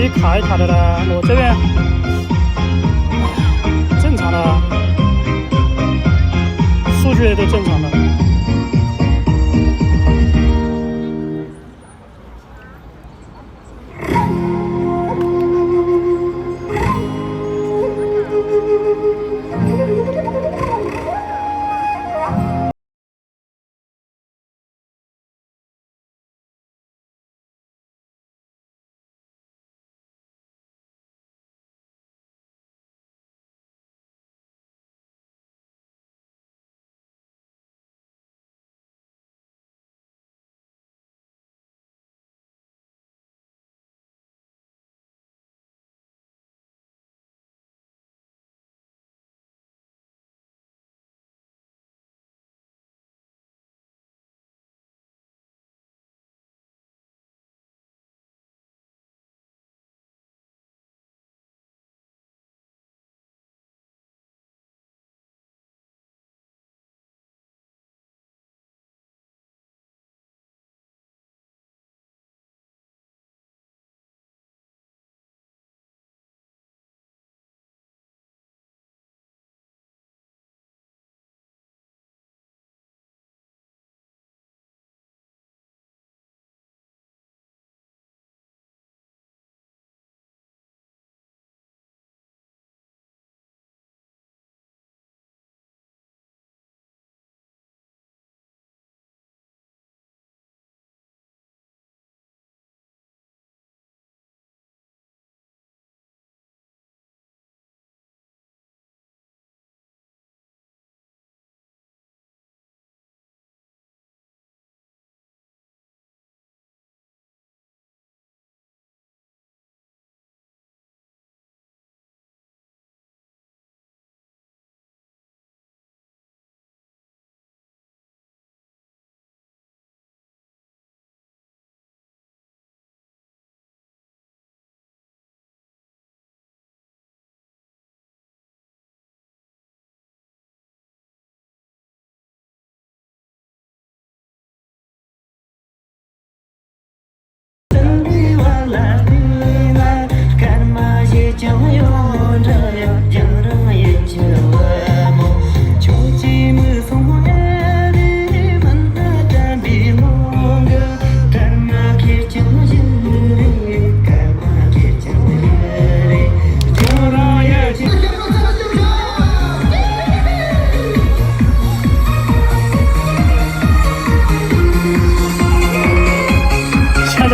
里卡一卡的呢？我这边正常的，数据都正常的。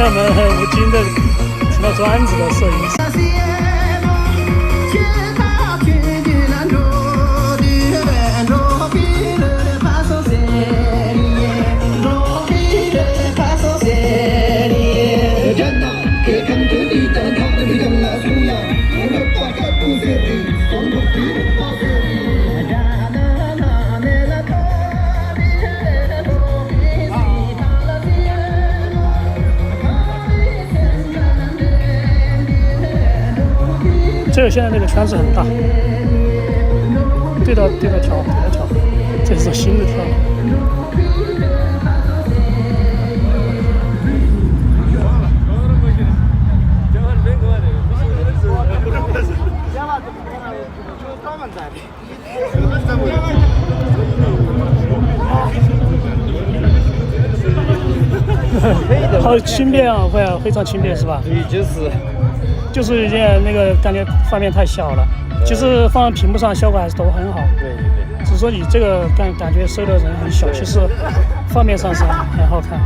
我们无尽的成了专职的摄影师。这个现在这个圈子很大，对着跳，这是新的跳。好轻便啊，会啊，非常轻便是吧？对，就是一件那个感觉画面太小了，其实放屏幕上效果还是都很好。对，只是说你这个感觉收的人很小，其实画面上是很好看。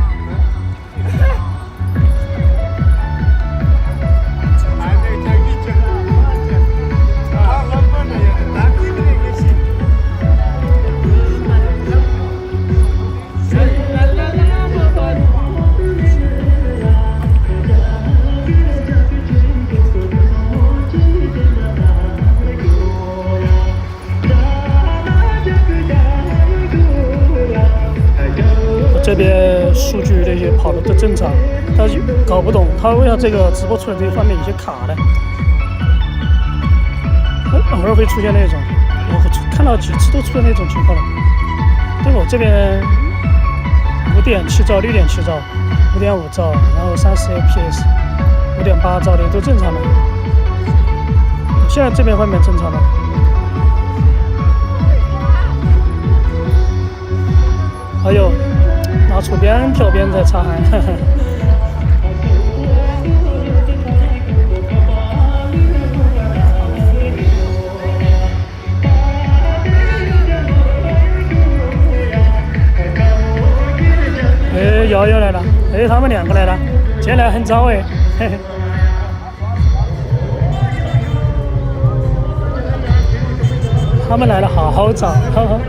这边数据这些跑的都正常，但是搞不懂他为啥这个直播出来这个画面有些卡呢？偶尔会出现那种，我看到几次都出现那种情况了。对，我这边5.7兆、6.7兆、5.5兆，然后30 fps，胡乱八糟的都正常了。现在这边外面正常了。哎呦，拿出边条边在擦汗。哎，瑶瑶来了，哎，他们2个来了，今天来很早哎，嘿嘿。他们来了好早，呵呵。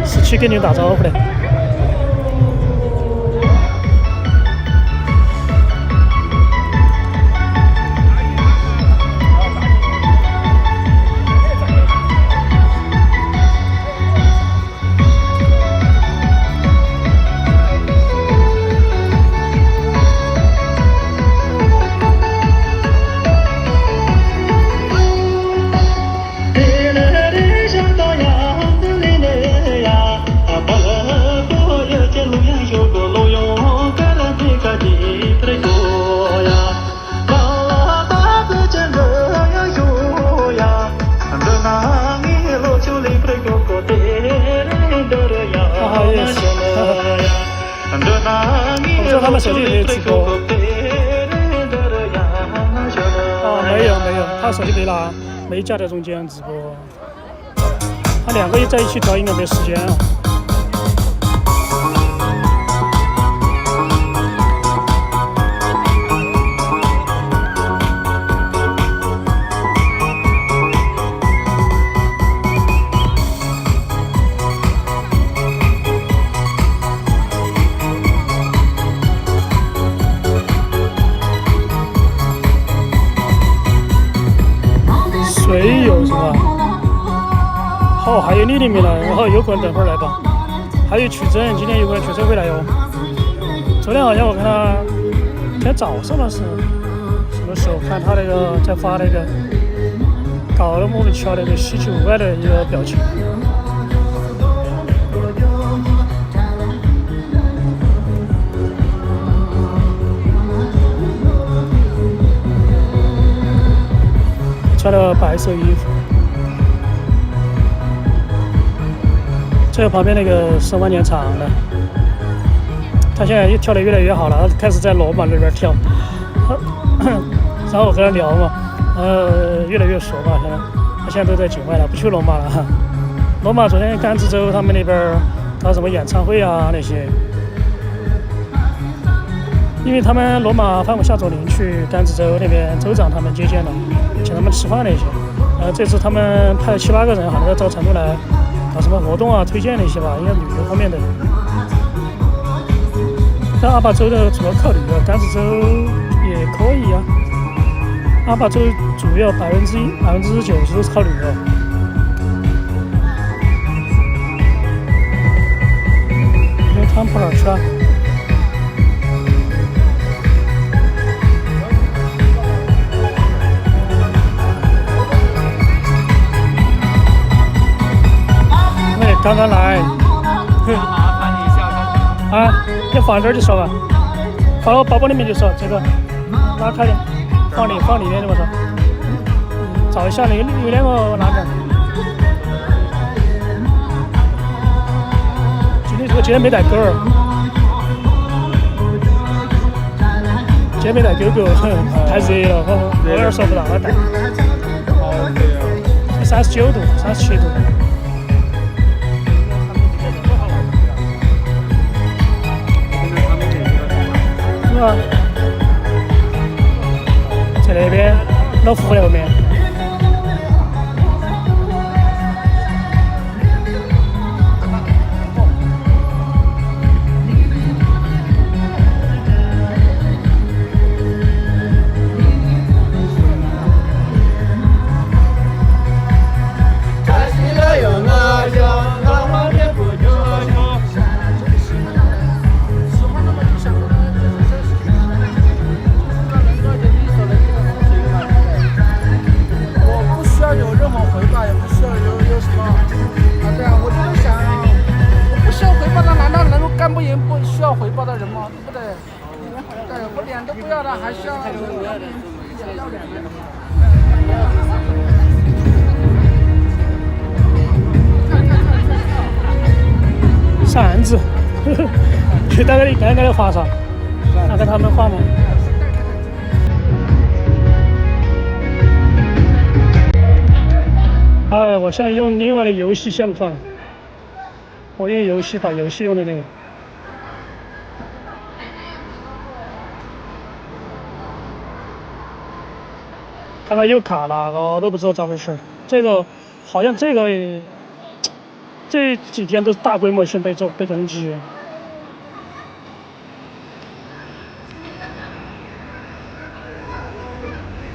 是去跟你打招呼的。我说他们手机没有直播。没有，他手机没拿，没夹在中间直播。他2个在一起调应该没时间啊。水有是吧？好，还有你的没来，然后有可能等会儿来吧。还有曲珍，今天有可能曲珍会来哟。昨天好像我看他，今天早上吧是什么时候看他那个在发那个，搞了莫名其妙的一个稀奇古怪的一个表情。穿了白色衣服，这个旁边那个是万年场的，他现在跳得越来越好了，他开始在罗马那边跳，然后我跟他聊嘛，越来越熟嘛，他现在都在境外了，不去罗马了。罗马昨天甘孜州他们那边搞什么演唱会啊那些，因为他们罗马放我夏佐林去甘孜州那边州长他们接见了。请他们吃饭那些，这次他们派了7、8个人，好像到成都来搞什么活动啊，推荐那些吧，应该旅游方面的。但阿坝州的主要靠旅游，甘孜州也可以啊。阿坝州主要90%都是靠旅游。因为他们跑哪儿去了？刚刚来，麻烦你一下啊，你放这儿就说吧，放到包包里面就说这个，拉开点，放里面的我说，找一下有2个拿着。今天没带狗儿，今天没带狗狗，太热了，我有点说不让他带。39度、37度。在那边，老胡在后面。扇子，去那个那个华上，那个他们画吗？我现在用另外的游戏相框，我用游戏打游戏用的那个。刚刚又卡了，我都不知道咋回事。这个好像这个这几天都是大规模性被攻击。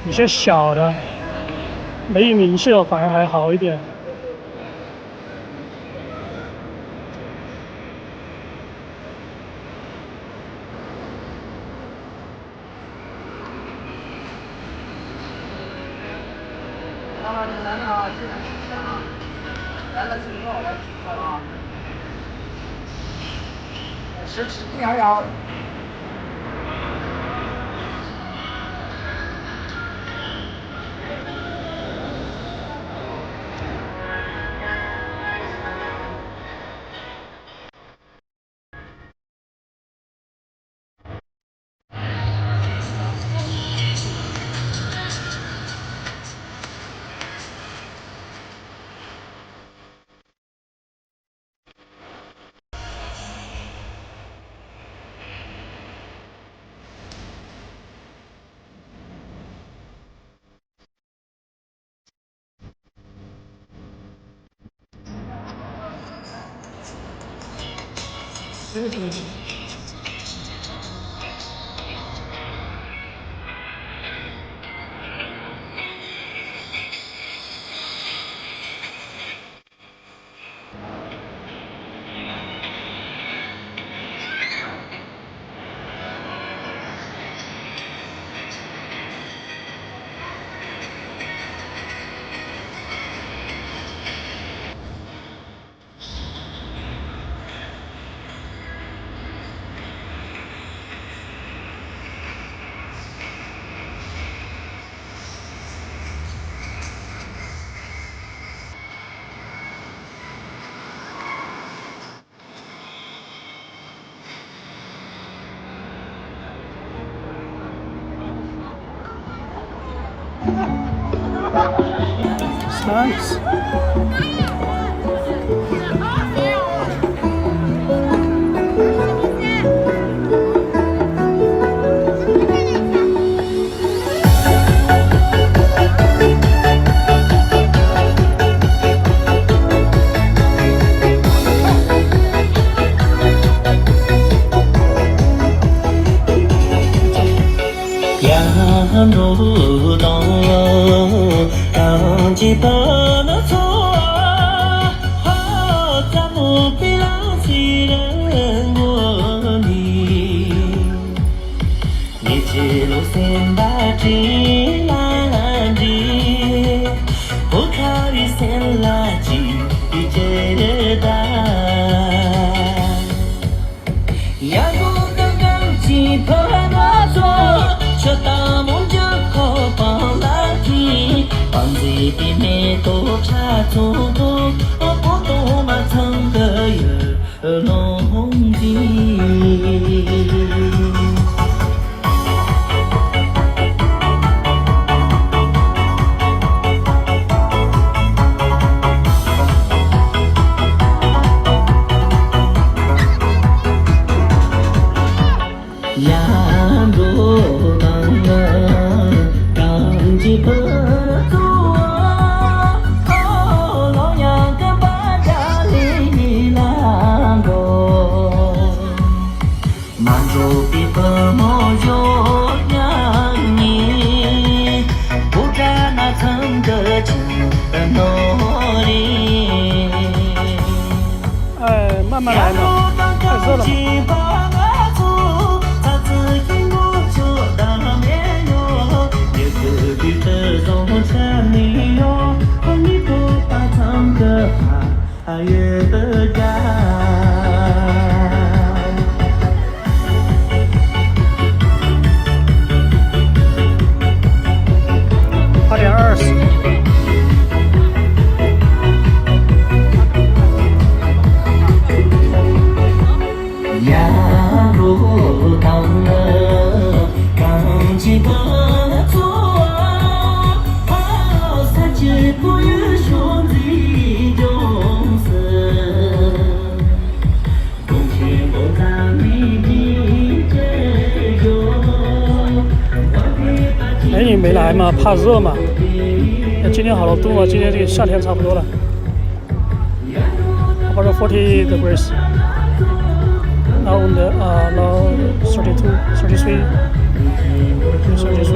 一些小的没名气了，反而还好一点。Nice. chỉ bờ nó thua họ ta một bi lao gì đến ngua đi như chỉ lo xem ba chỉ là đi cố khao đi xem là chỉ đi chơi ta ya cố gắng chỉ bờ nó thua cho ta muốn cho khó bằng lá thì bằng gì thì mẹ tổ cha tổ tổ bố tổ mà thân cơ ở lòng gì làm đồ càng chỉ bơ tua lo nhà cái ba cha đi làm đồ mang đồ bị bơ mò vô nhang nhỉ bố cha na thân cơ chừng nó đi 慢慢来嘛，太热了嘛。那错啊，三界不有兄弟众生，共情共赞美的真容。哎，你没来嘛？怕热嘛？今天好了，冬了，今天这个夏天差不多了。About 40 degrees. Now on the now 32, 33, 33.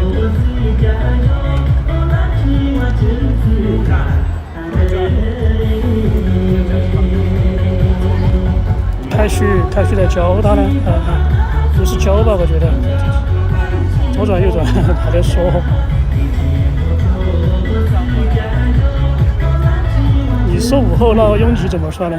开旭在教他呢，不是教吧？我觉得左转右转，他在说。你说午后那个拥挤怎么算呢？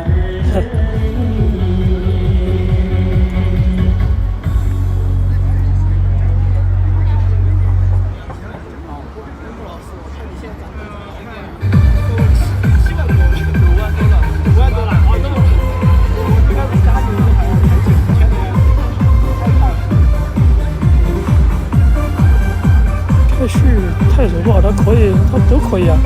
太旭太柔不好，他可以，他都可以啊。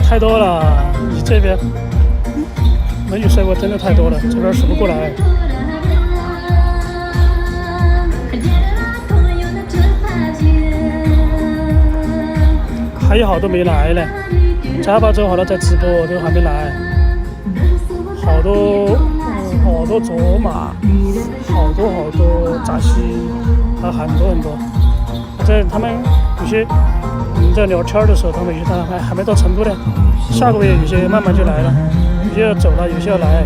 太多了，你这边美女水果真的太多了，这边数不过来。还有好多没来呢，加把走好了在直播都还没来，好多好多卓玛，好多扎西，还有很多。在他们有些在聊天的时候，他们有些还没到成都呢，下个月有些慢慢就来了，有些要走了，有些要来。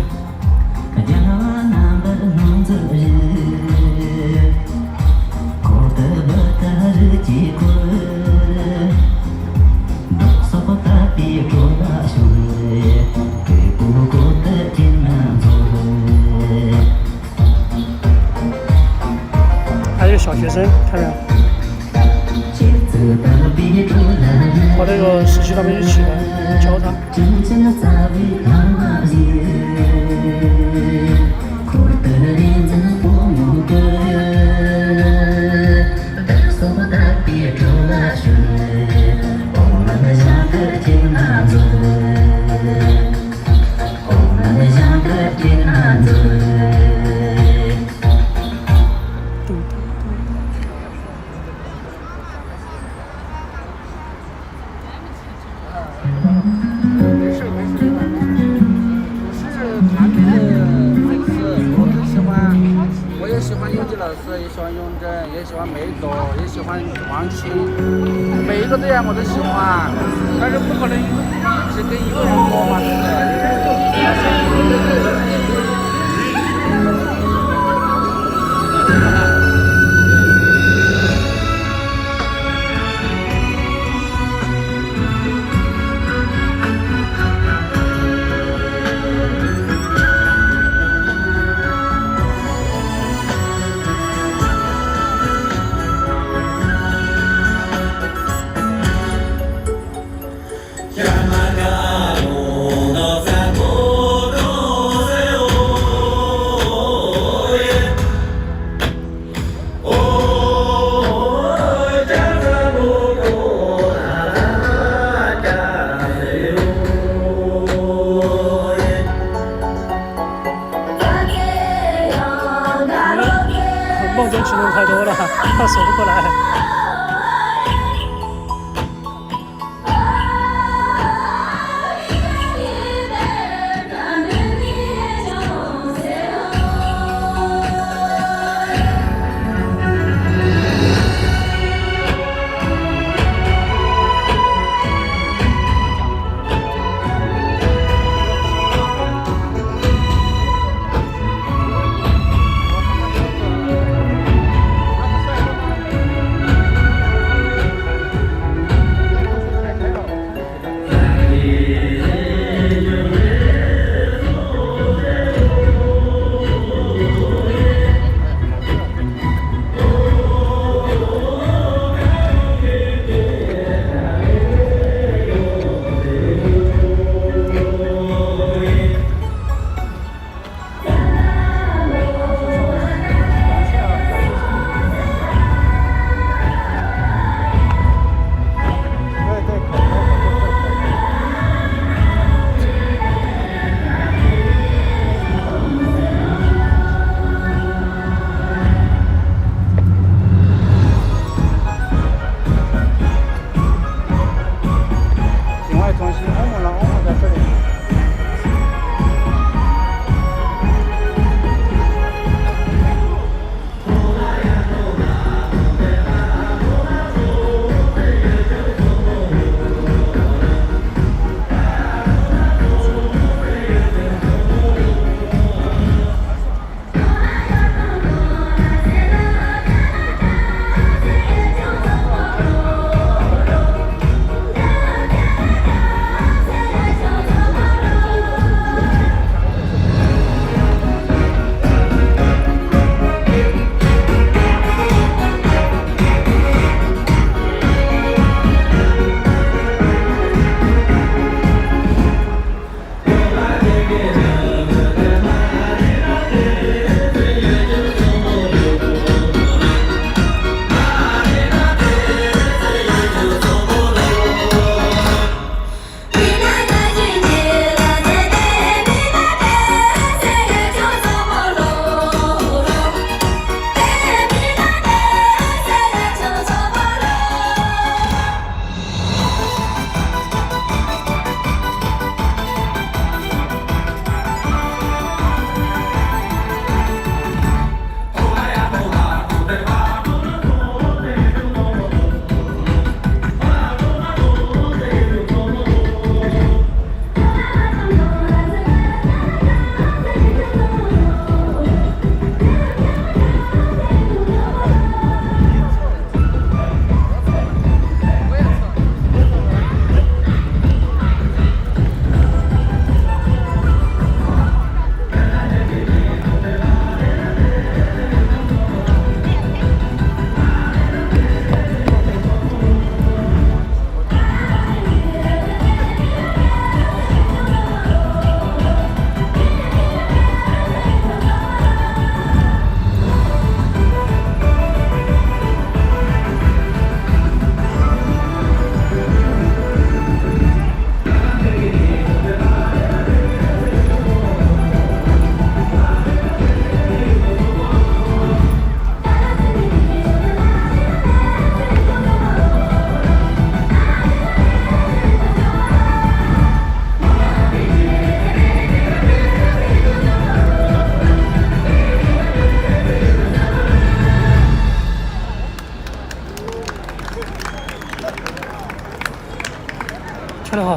还有小学生，看到和那个实习他们一起来教他。也喜欢梅朵，也喜欢王青，每一个队员我都喜欢，但是不可能一直跟一个人播嘛，对不对？梦中情人太多了，他数不过来。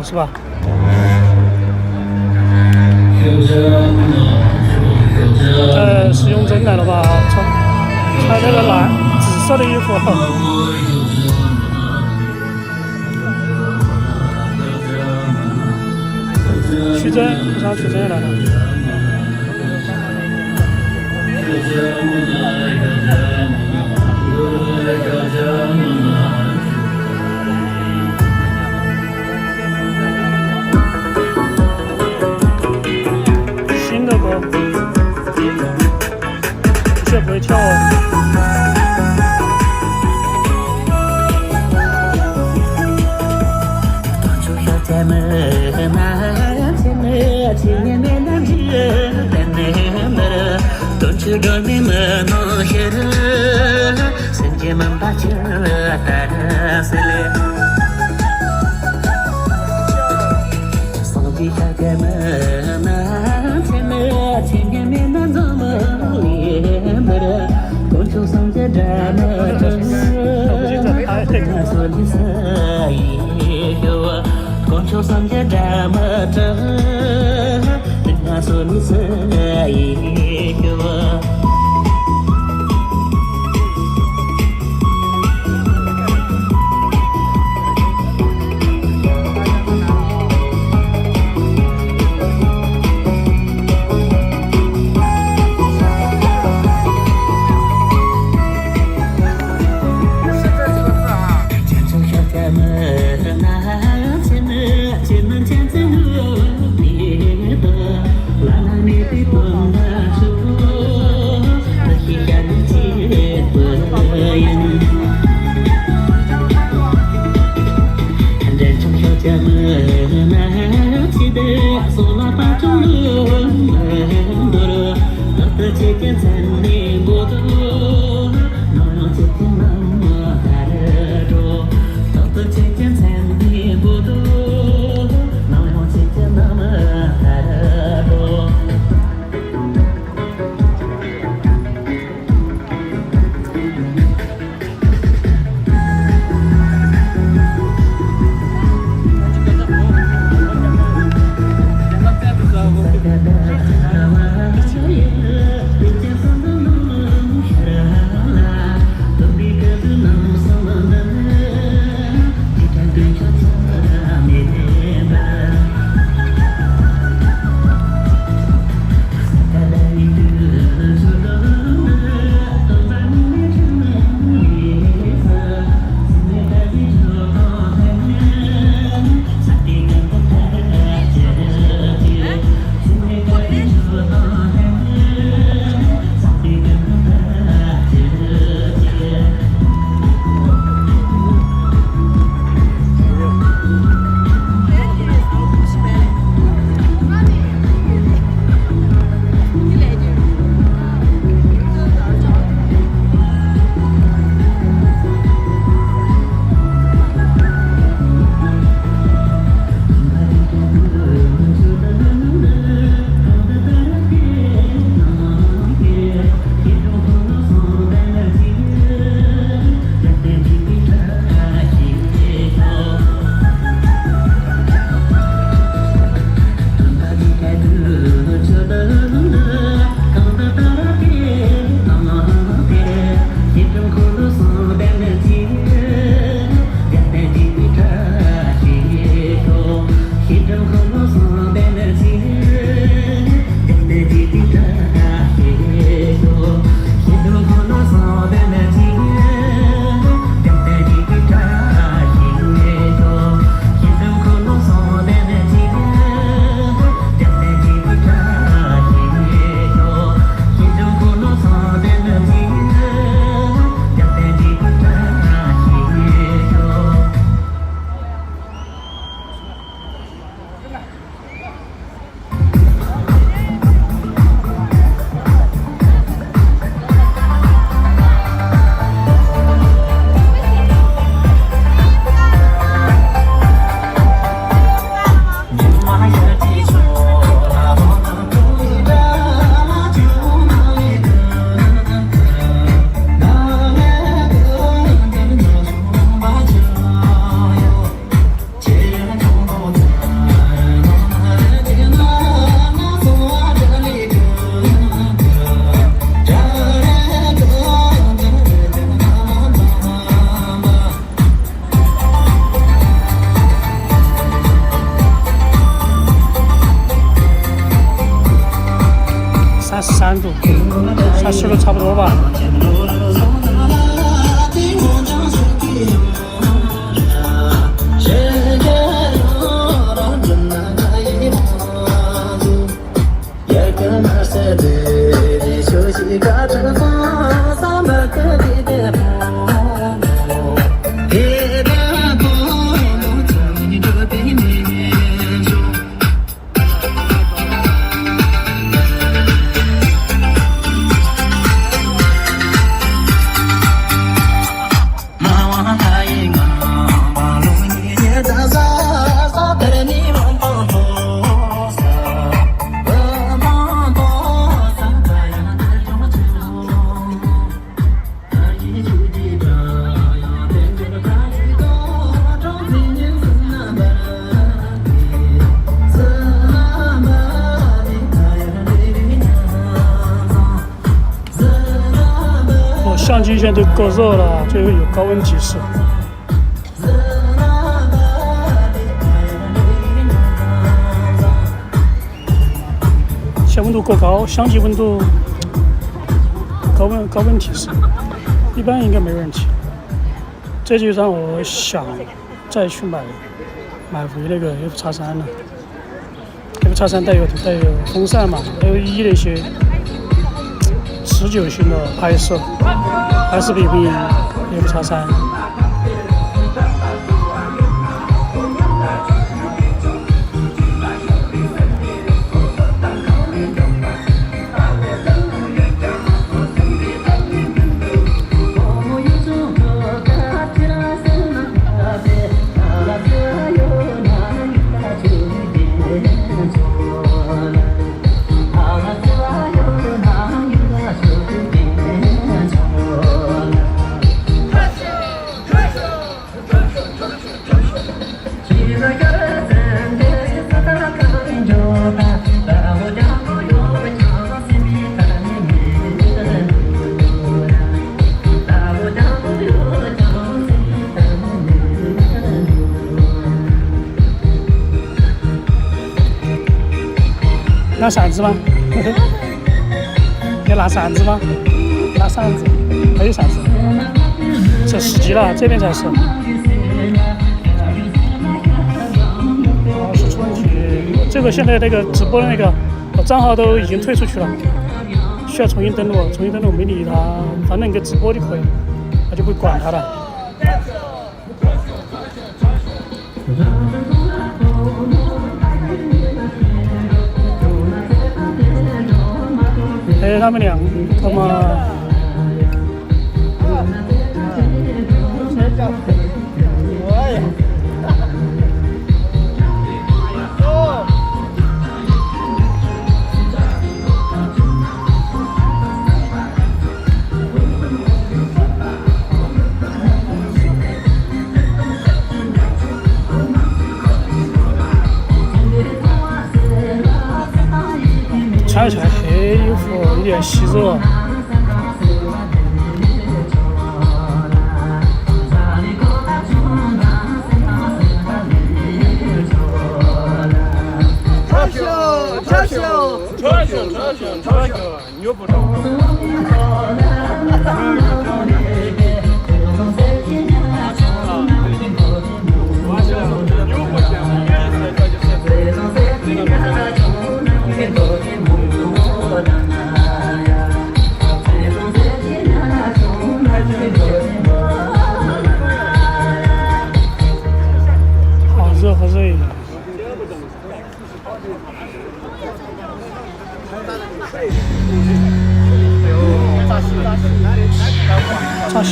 了，是吧？使用真来了吧？穿那个紫色的衣服。徐峥，为啥徐峥也来了？新的歌，这不会跳啊。33度，30度差不多吧。相机现在都够热了，最后有高温提示。现温度过高，相机温度高温提示，一般应该没问题。这就让我想再去买回那个 F-X3 了。F-X3 带有风扇嘛 ，LED 那些持久性的拍摄还是比不赢 F-X3。拿扇子吗？要拿扇子吗？拿扇子，还有扇子。这熄机了，这边才是。是出问题。这个现在那个直播的那个账号都已经退出去了，需要重新登录。重新登录没理他，反正你给直播就可以，他就不管他了。哎，他们两个嘛，穿起来黑衣服有点吸热。超秀，牛不着。好热，好热。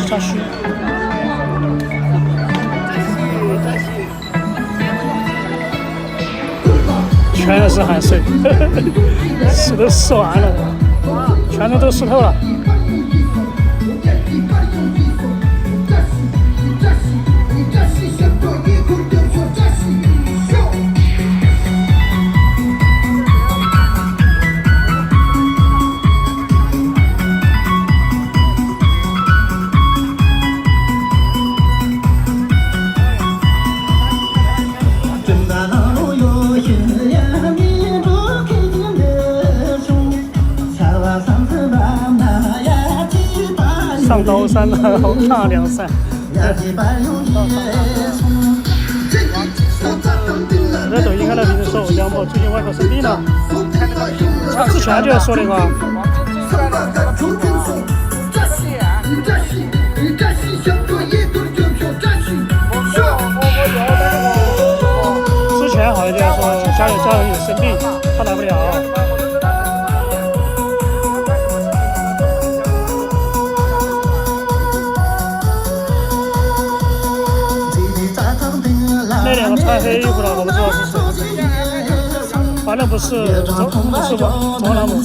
扎西，全是汗水，湿都湿完了，全身都湿透了。上刀山的大凉山。我在抖音看到评论说我家某最近外婆生病了，之前就要说那个。之前好像就要说家人有生病，他来不了。那两个穿黑衣服的，我不知道是谁，反正不是卓朗姆。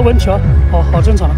问题啊，好正常。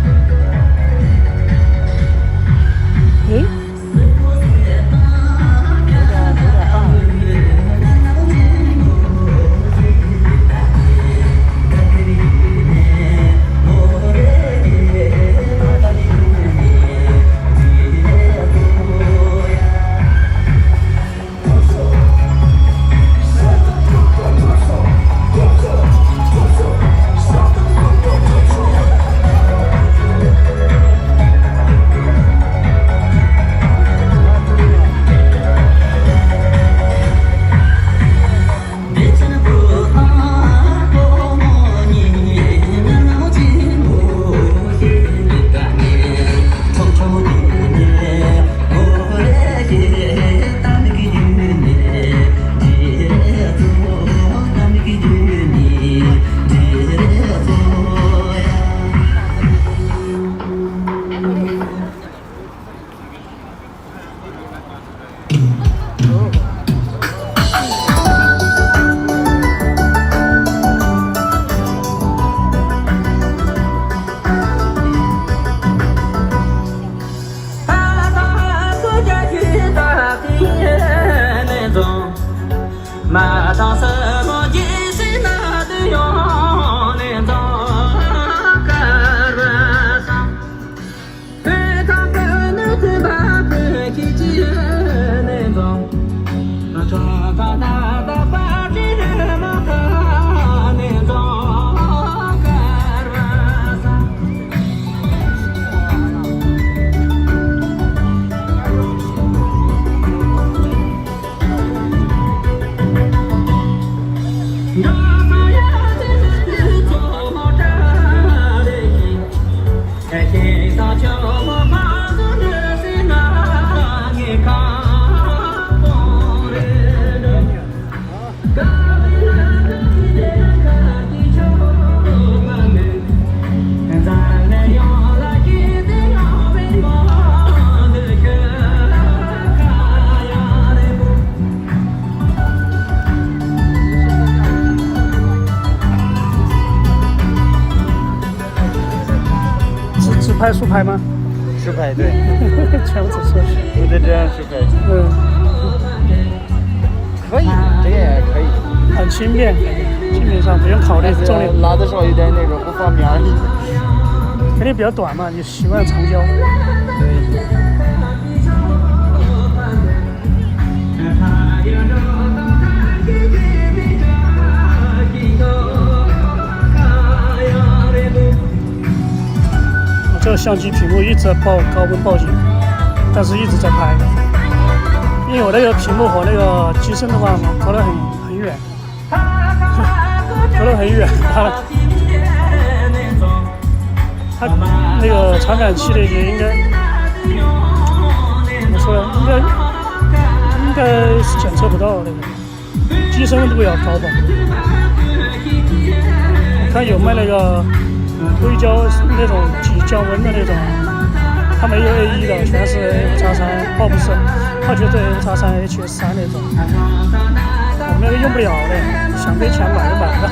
速拍吗？实拍对，全部是测试。我得这样实拍。可以，这个也可以。很轻便，基本上不用考虑重量。拉的时候有点那种不方便而已。肯定比较短嘛，你习惯长焦。对。这个相机屏幕一直在报高温报警，但是一直在拍，因为我那个屏幕和那个机身的话嘛，隔得很远，隔得很远，它那个传感器的也应该怎么说呢？应该是检测不到那个机身温度要高吧？我看有卖那个硅胶那种降温的那种，它没有 A1 的，全是 F-33，不是，它就是F-33HS3那种。我那个用不了的，想给钱买都买不到。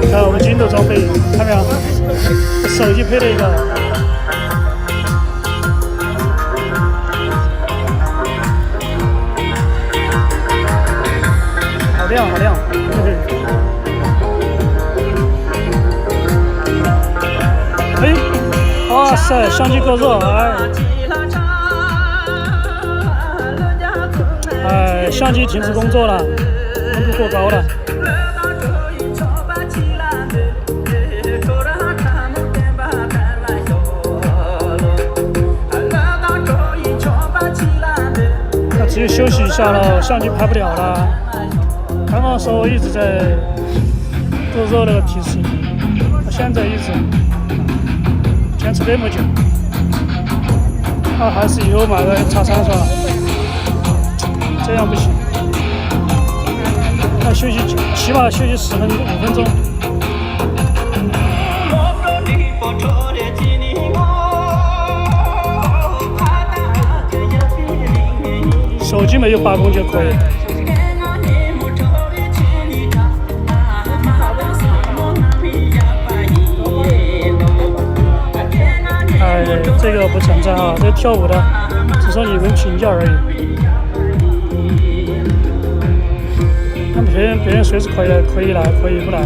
看我们镜头装备，看没有？手机配了一个。好亮，好亮！哎，哇塞，相机够热，哎，相机停止工作了，温度过高了。那只有休息一下了，相机拍不了了。刚刚说一直在做热那个提示，现在一直坚持这么久，那还是以后买个X3算了，这样不行。那休息起码休息5分钟。手机没有罢工就可以。哎，这个不存在啊，这跳舞的只说你们评价而已。那别人随时可以来，可以不来。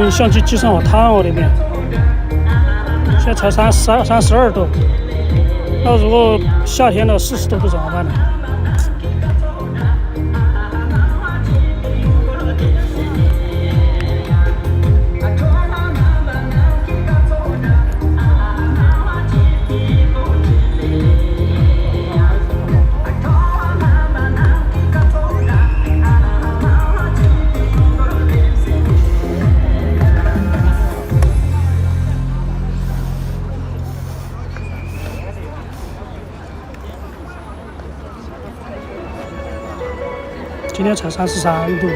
相机机身好烫哦，里面现在才32度，那如果夏天的40度怎么办呢？今天才33度，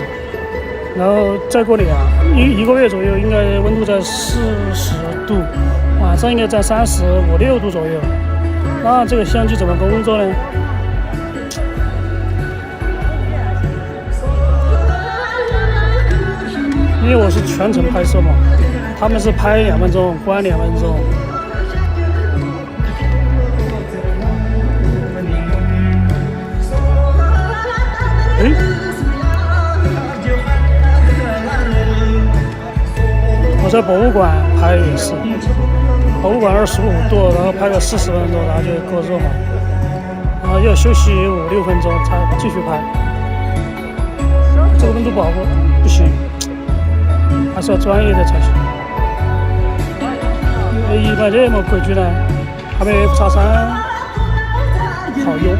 然后再过一个月左右，应该温度在40度，晚上应该在35、6度左右。那这个相机怎么工作呢？因为我是全程拍摄嘛，他们是拍2分钟，关2分钟。我在博物馆拍也是，博物馆25度，然后拍个40分钟，然后就够热嘛，然后要休息5、6分钟才继续拍。这个温度保护不行，还是要专业的才行。一般这么规矩呢，还没X3好用。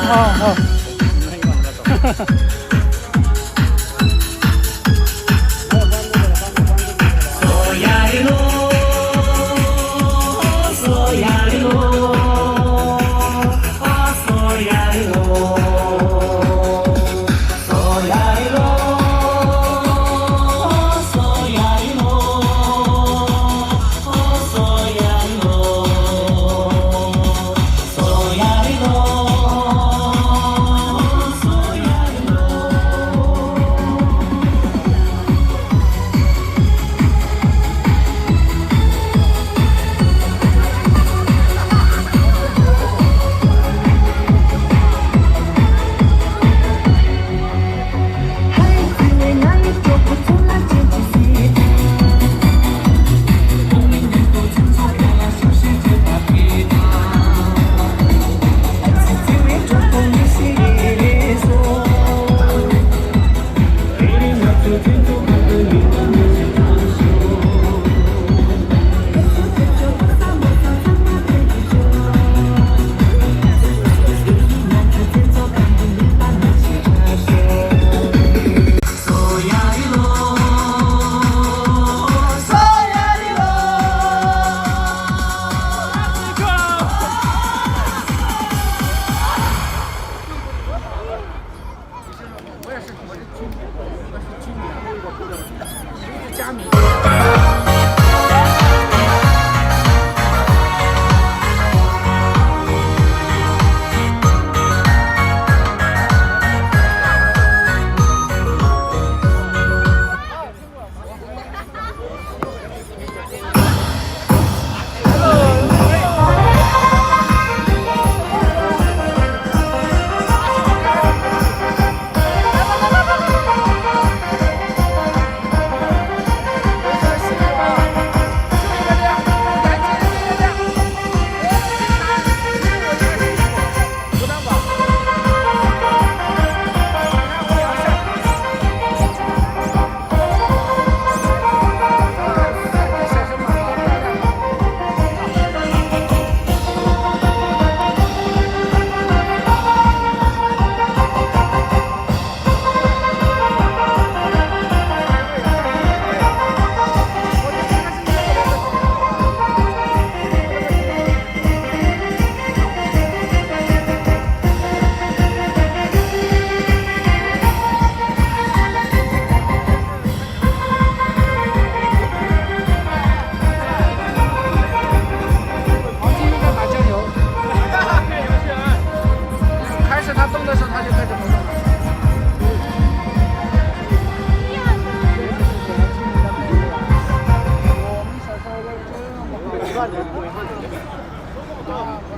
好。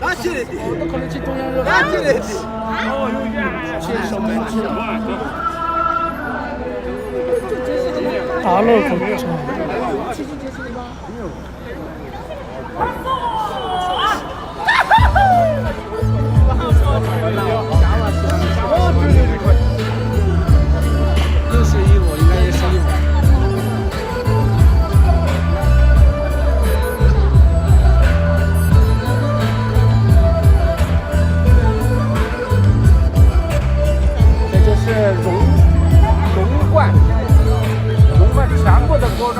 拿起来的，可能去中央热拿起来的。大乐口城。61我应该也11我。这就是龙冠全部的包装。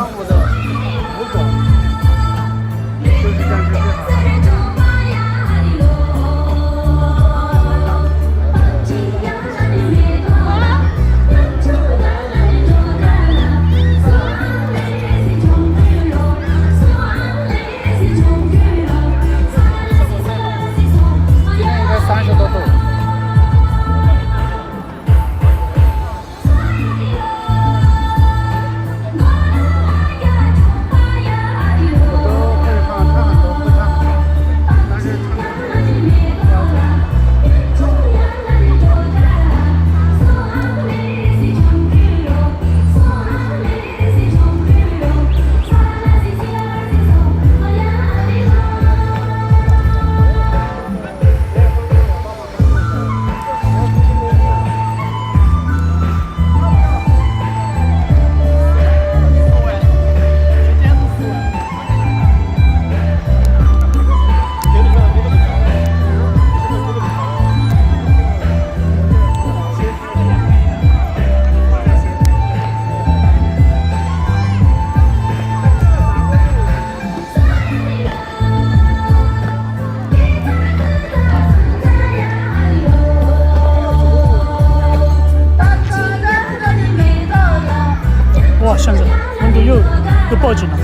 报警了。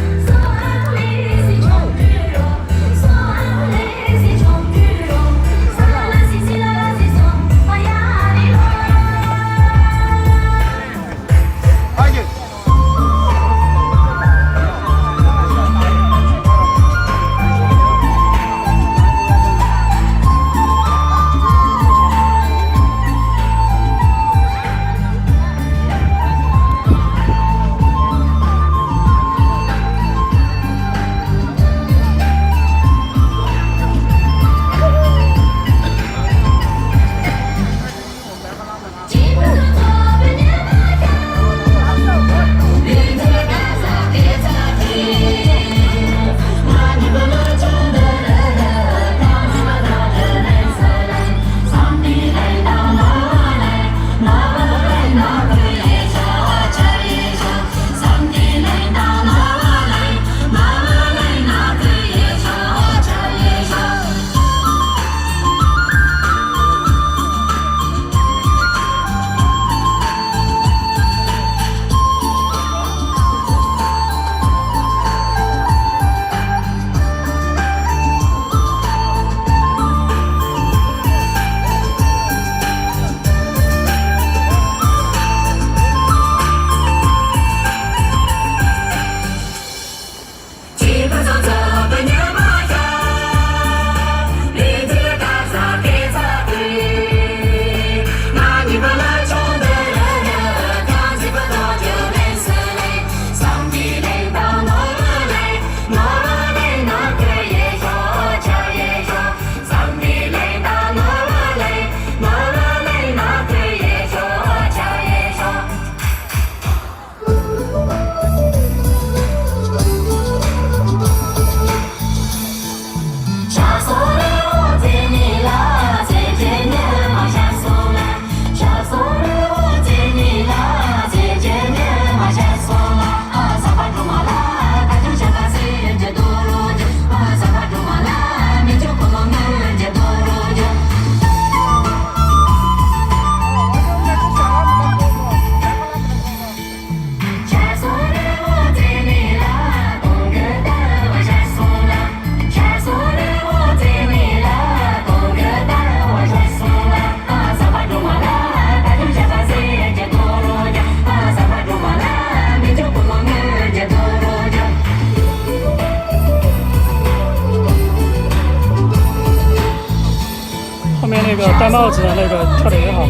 戴帽子的那个跳的也好，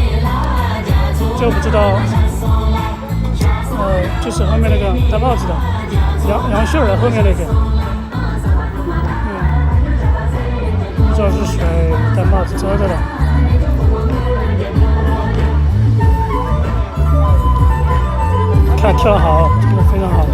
就不知道，就是后面那个戴帽子的杨秀儿后面那个，不知道是谁戴帽子遮着的。看跳得好，真的非常好。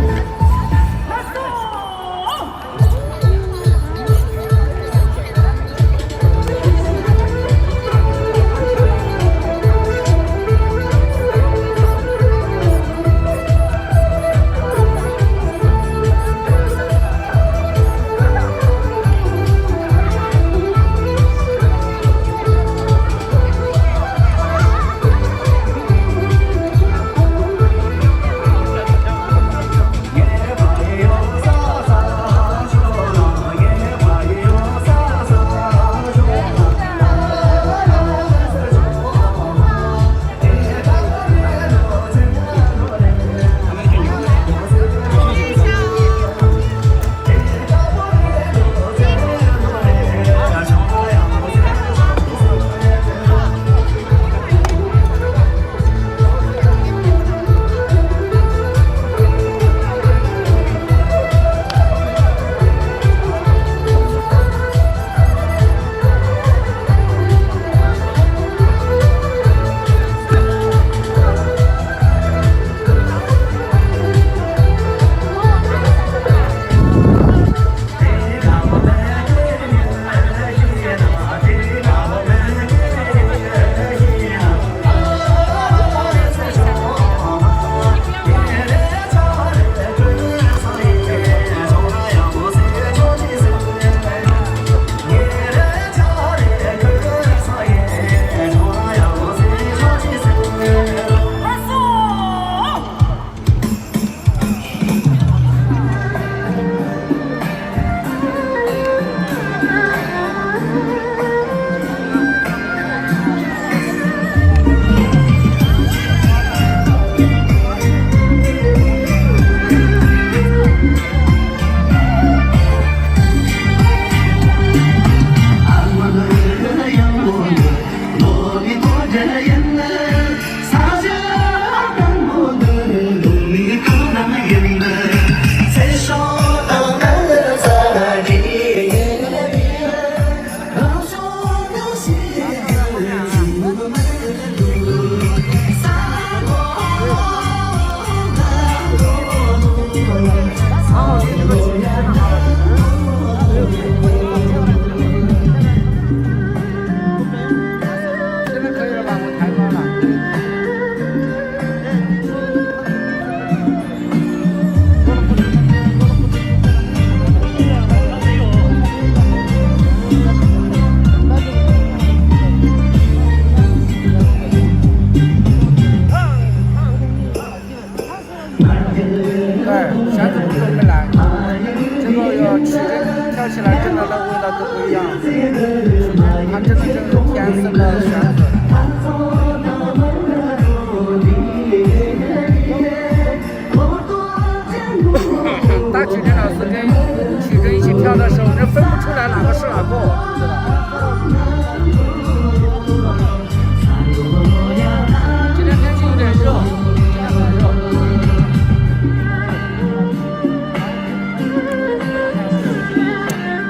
省的选址。打矩阵老师跟矩阵一起跳的时候，那分不出来哪个是哪个，知道吗？今天天气有点热，今天很热。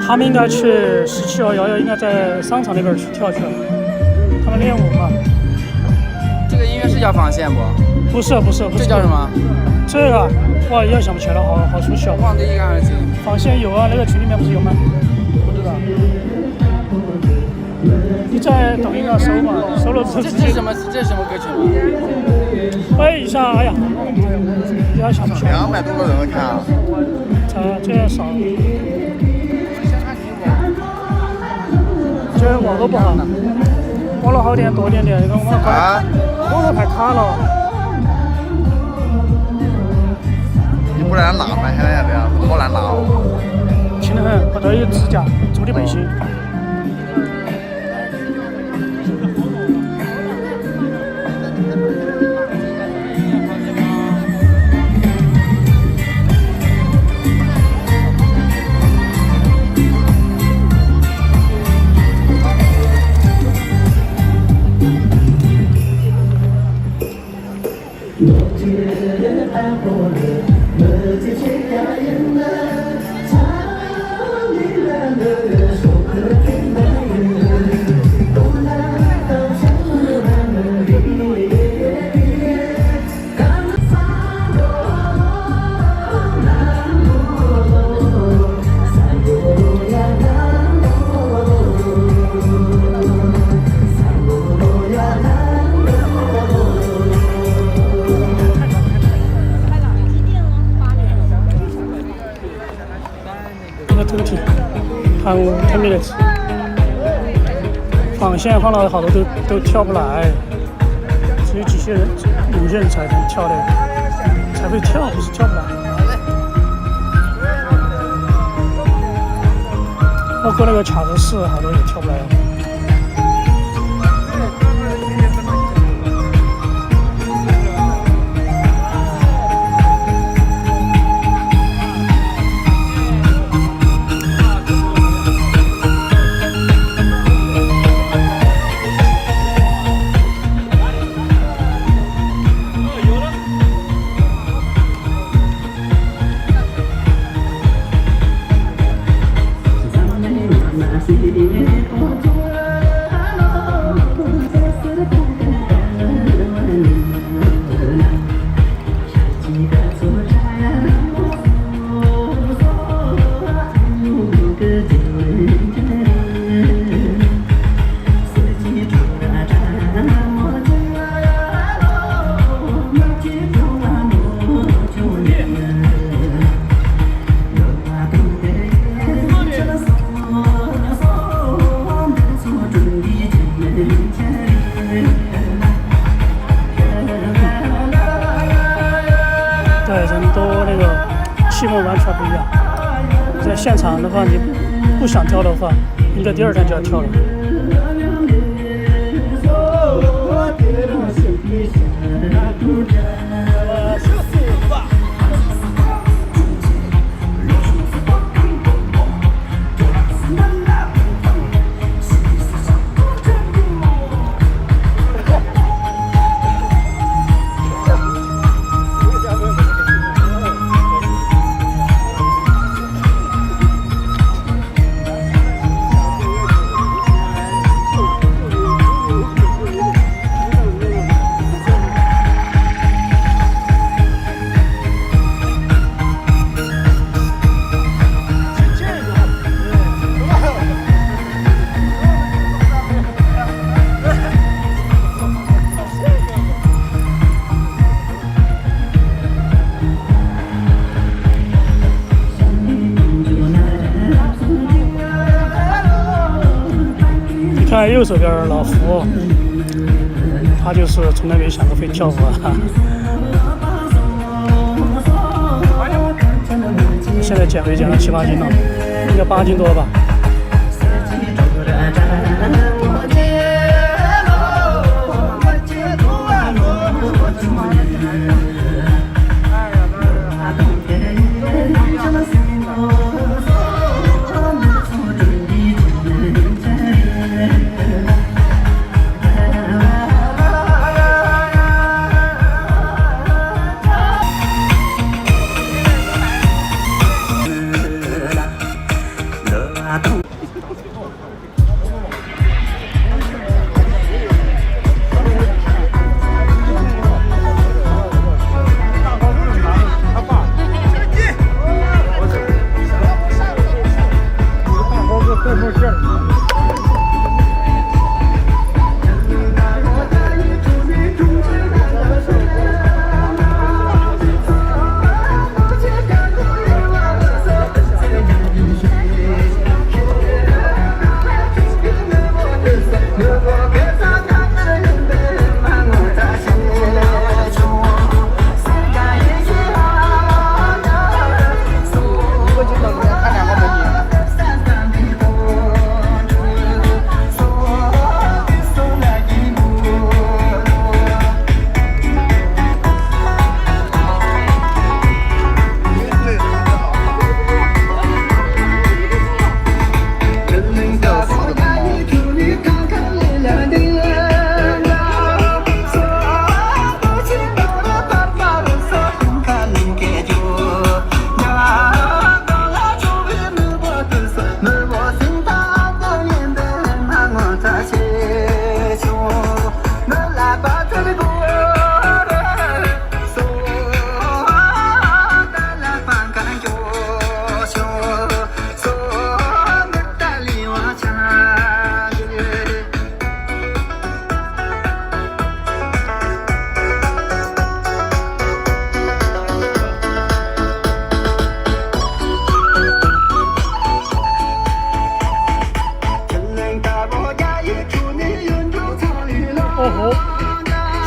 他们应该去17号11应该在商场那边去跳去了，他们练舞嘛。这个音乐是叫防线不？不是，这叫什么？这个哇，一下想不起来了，好熟悉哦。忘得一干二净。防线有啊，那个群里面不是有吗？不知道。你在抖音上搜嘛，搜了之后这直接是什么？这是什么歌曲吗？哎一下，哎呀，一下想不起来。 200多个人看啊！这样少。这网络不好，网络好点多点，那个网络太卡了。你不难拿吗？现在这样子好难拿哦。轻得很，我这有指甲，做的背心。看10 minutes， 放线放了好多都跳不来，只有几些人有些人才能跳的，才会跳，不是跳不来。包括那个卡子4，好多也跳不来。对，人都那个气氛完全不一样。在现场的话，你不想跳的话，应该第2天就要跳了。看右手边老胡，他就是从来没想过会跳舞啊。现在减肥减了7、8斤了，应该8斤多吧。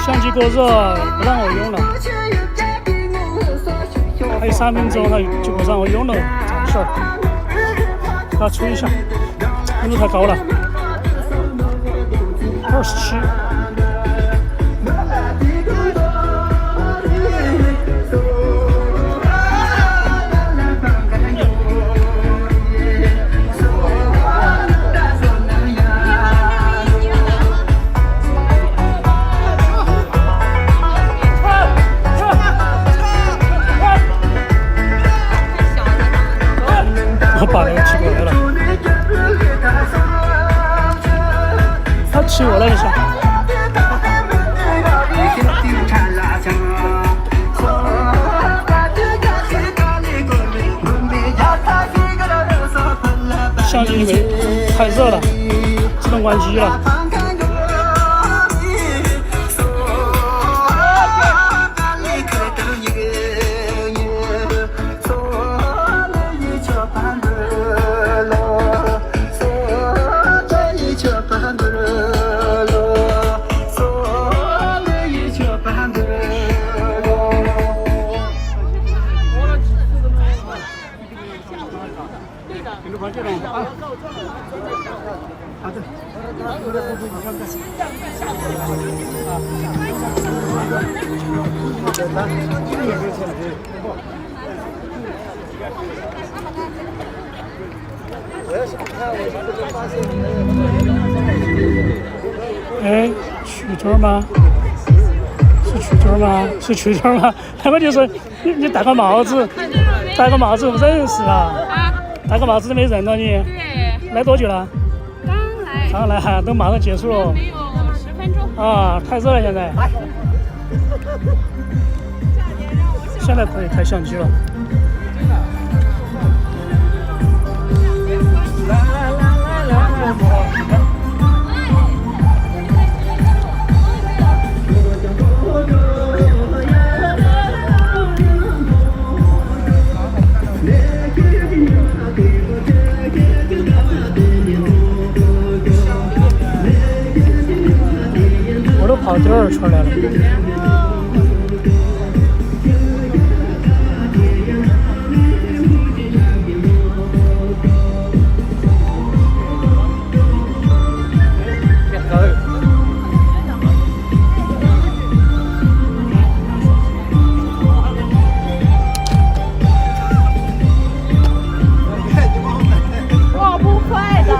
相机过热不让我用了，还有3分钟他就不让我用了，咋回事儿？给他吹一下，温度太高了，27。把那个骑过来了，他骑我了一下。相机因为太热了，自动关机了。哎，曲墩吗？是曲墩吗？是曲墩吗？他们就说你戴个帽子，戴个帽子不认识啊？戴个帽子都没认到你。对。来多久了？刚来哈，都马上结束了。没有10分钟。啊，太热了现在。现在可以开相机了。我都跑第2圈来了。我不会的。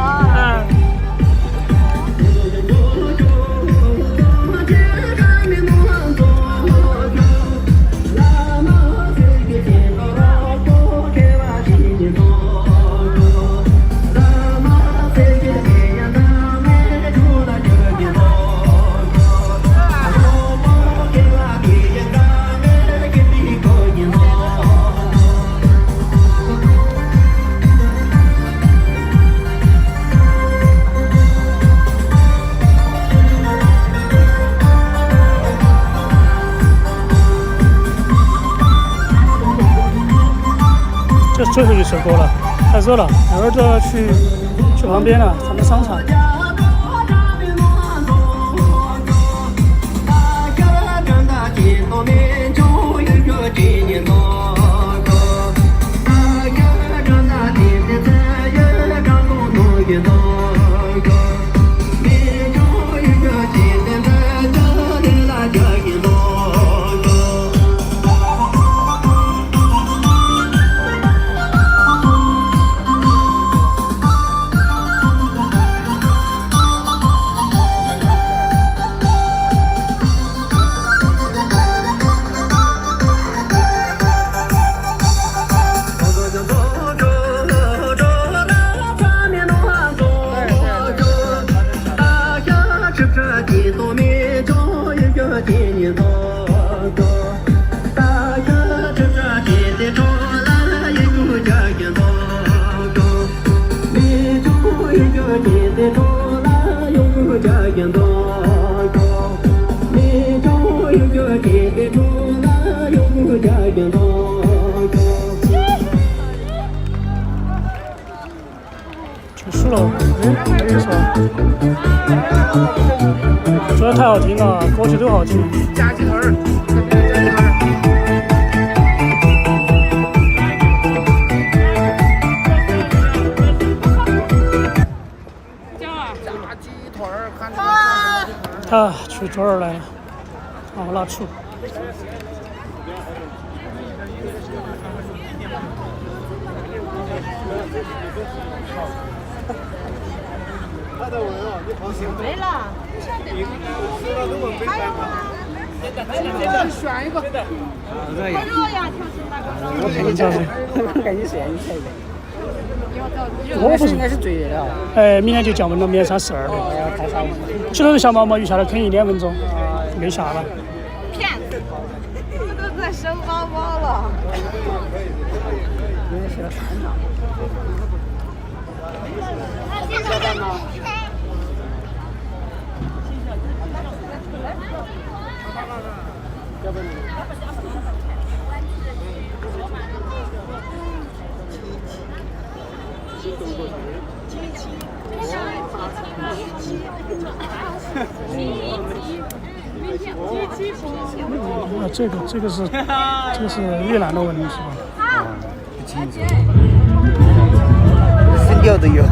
这是最后一首歌了，太热了，一会儿就要去旁边了，咱们商场。一朵梅找一个甜甜枣枣，大个吃着甜的着来一个家园枣枣，梅找一个甜的着来一个家园枣枣，梅找一个甜的着来一个家园枣枣。结束了，没意思啊。主要太好听了，歌曲都好听。夹鸡腿儿，夹鸡腿儿。夹鸡腿儿，看这个夹鸡腿儿。啊，去这儿来了，啊，拉醋。没了。还有吗？选一个。太热呀，我陪你讲我给你选一个。我不是应该是醉了。哎，明天就降温了，明天32度。太少了。起头就下毛毛雨下来，啃1-2分钟，没下了。骗子，我都快生包包了。有点写了3张。啊，这个是越南的文是吧？声调都有。